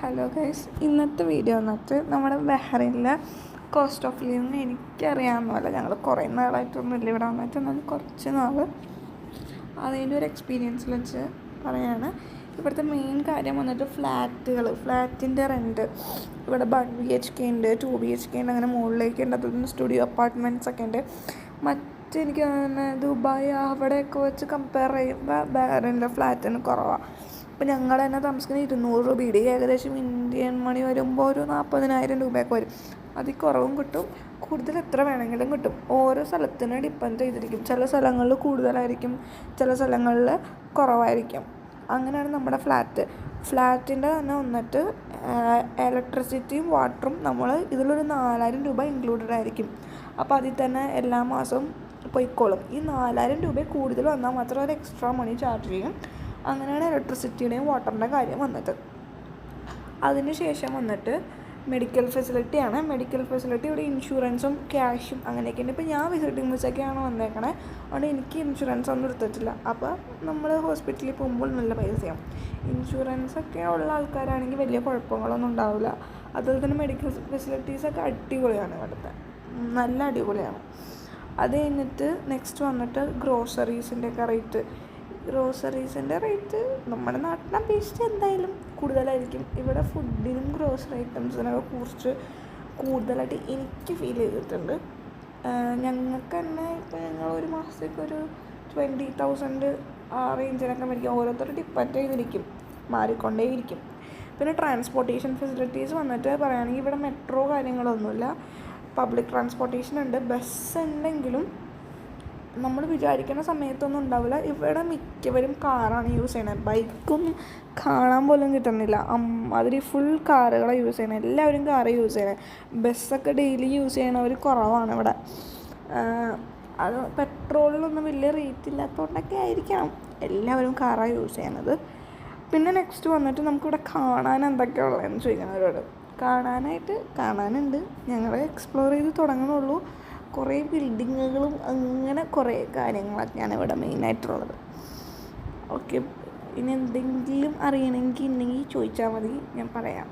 Hello guys, ഇന്നത്തെ video വന്നിട്ട് നമ്മുടെ ബഹ്റൈനിലെ കോസ്റ്റ് ഓഫ് ലിവിങ് എനിക്കറിയാവുന്നതല്ല. ഞങ്ങൾ കുറേ നാളായിട്ടൊന്നുമില്ല ഇവിടെ വന്നിട്ട്, എന്നാലും കുറച്ച് നാൾ അതിൻ്റെ ഒരു എക്സ്പീരിയൻസിൽ വെച്ച് പറയാണ്. ഇവിടുത്തെ മെയിൻ കാര്യം വന്നിട്ട് ഫ്ലാറ്റിൻ്റെ റെൻറ്റ്. ഇവിടെ 1 BHK ഉണ്ട്, 2 BHK ഉണ്ട്, അങ്ങനെ മുകളിലേക്ക് ഉണ്ട്. അതുപോലെ സ്റ്റുഡിയോ അപ്പാർട്ട്മെൻറ്റ്സ് ഒക്കെ ഉണ്ട്. എനിക്ക് തന്നെ ദുബായ് അവിടെയൊക്കെ വെച്ച് കമ്പയർ ചെയ്യുമ്പോൾ ബഹ്റൈനിലെ ഫ്ലാറ്റിന് കുറവാണ്. ഇപ്പോൾ ഞങ്ങൾ തന്നെ താമസിക്കുന്ന 200 രൂപയുടെ ഏകദേശം ഇന്ത്യൻ മണി വരുമ്പോൾ ഒരു 40,000 രൂപയൊക്കെ വരും. അതിൽ കുറവും കിട്ടും, കൂടുതൽ എത്ര വേണമെങ്കിലും കിട്ടും. ഓരോ സ്ഥലത്തിനും ഡിപ്പെൻഡ് ചെയ്തിരിക്കും. ചില സ്ഥലങ്ങളിൽ കൂടുതലായിരിക്കും, ചില സ്ഥലങ്ങളിൽ കുറവായിരിക്കും. അങ്ങനെയാണ് നമ്മുടെ ഫ്ലാറ്റിൻ്റെ തന്നെ വന്നിട്ട് ഇലക്ട്രിസിറ്റിയും വാട്ടറും നമ്മൾ ഇതിലൊരു 4,000 രൂപ ഇൻക്ലൂഡഡ് ആയിരിക്കും. അപ്പോൾ അതിൽ തന്നെ എല്ലാ മാസവും പോയിക്കോളും. ഈ 4,000 രൂപ കൂടുതൽ വന്നാൽ മാത്രം ഒരു എക്സ്ട്രാ മണി ചാർജ് ചെയ്യും. അങ്ങനെയാണ് ഇലക്ട്രിസിറ്റിയുടെയും വാട്ടറിൻ്റെ കാര്യം വന്നിട്ട്. അതിന് ശേഷം വന്നിട്ട് മെഡിക്കൽ ഫെസിലിറ്റിയാണ്. മെഡിക്കൽ ഫെസിലിറ്റി ഇവിടെ ഇൻഷുറൻസും ക്യാഷും അങ്ങനെയൊക്കെയുണ്ട്. ഇപ്പോൾ ഞാൻ വിസിറ്റിംഗ് വിസയൊക്കെയാണ് വന്നേക്കണേ, അതുകൊണ്ട് എനിക്ക് ഇൻഷുറൻസ് ഒന്നും എടുത്തിട്ടില്ല. അപ്പോൾ നമ്മൾ ഹോസ്പിറ്റലിൽ പോകുമ്പോൾ നല്ല പൈസയാവും. ഇൻഷുറൻസൊക്കെ ഉള്ള ആൾക്കാരാണെങ്കിൽ വലിയ കുഴപ്പങ്ങളൊന്നും ഉണ്ടാവില്ല. അതുപോലെ തന്നെ മെഡിക്കൽ ഫെസിലിറ്റീസൊക്കെ അടിപൊളിയാണ് ഇവിടുത്തെ, നല്ല അടിപൊളിയാണ്. അത് കഴിഞ്ഞിട്ട് നെക്സ്റ്റ് വന്നിട്ട് ഗ്രോസറീസിൻ്റെ റേറ്റ് നമ്മുടെ നാട്ടിനെ അപേക്ഷിച്ച് എന്തായാലും കൂടുതലായിരിക്കും. ഇവിടെ ഫുഡിനും ഗ്രോസറി ഐറ്റംസിനൊക്കെ കുറിച്ച് കൂടുതലായിട്ട് എനിക്ക് ഫീൽ ചെയ്തിട്ടുണ്ട്. ഞങ്ങൾക്ക് തന്നെ ഇപ്പോൾ ഞങ്ങൾ ഒരു മാസത്തേക്ക് ഒരു 20,000 ആ റേഞ്ചിനൊക്കെ മേടിക്കും. ഓരോരുത്തർ ഡിപ്പെൻഡ് ചെയ്തിരിക്കും, മാറിക്കൊണ്ടേയിരിക്കും. പിന്നെ ട്രാൻസ്പോർട്ടേഷൻ ഫെസിലിറ്റീസ് വന്നിട്ട് പറയുകയാണെങ്കിൽ ഇവിടെ മെട്രോ കാര്യങ്ങളൊന്നുമില്ല. പബ്ലിക് ട്രാൻസ്പോർട്ടേഷൻ ഉണ്ട്, ബസ് ഉണ്ടെങ്കിലും നമ്മൾ വിചാരിക്കുന്ന സമയത്തൊന്നും ഉണ്ടാവില്ല. ഇവിടെ മിക്കവരും കാറാണ് യൂസ് ചെയ്യണത്. ബൈക്കൊന്നും കാണാൻ പോലും കിട്ടുന്നില്ല. അതിൽ ഫുൾ കാറുകളെ യൂസ് ചെയ്യണത്, എല്ലാവരും കാറ് യൂസ് ചെയ്യണത്. ബസ്സൊക്കെ ഡെയിലി യൂസ് ചെയ്യണവർ കുറവാണ് ഇവിടെ. അത് പെട്രോളിനൊന്നും വലിയ റേറ്റ് ഇല്ലാത്തതുകൊണ്ടൊക്കെ ആയിരിക്കണം എല്ലാവരും കാറാണ് യൂസ് ചെയ്യണത്. പിന്നെ നെക്സ്റ്റ് വന്നിട്ട് നമുക്കിവിടെ കാണാൻ എന്തൊക്കെയുള്ളതെന്ന് ചോദിക്കണവരോട്. കാണാനുണ്ട്, ഞങ്ങൾ എക്സ്പ്ലോർ ചെയ്ത് തുടങ്ങണുള്ളൂ. കുറേ ബിൽഡിങ്ങുകളും അങ്ങനെ കുറേ കാര്യങ്ങളൊക്കെയാണ് ഇവിടെ മെയിനായിട്ടുള്ളത്. ഓക്കെ, ഇനി എന്തെങ്കിലും അറിയണമെങ്കിൽ ചോദിച്ചാൽ മതി, ഞാൻ പറയാം.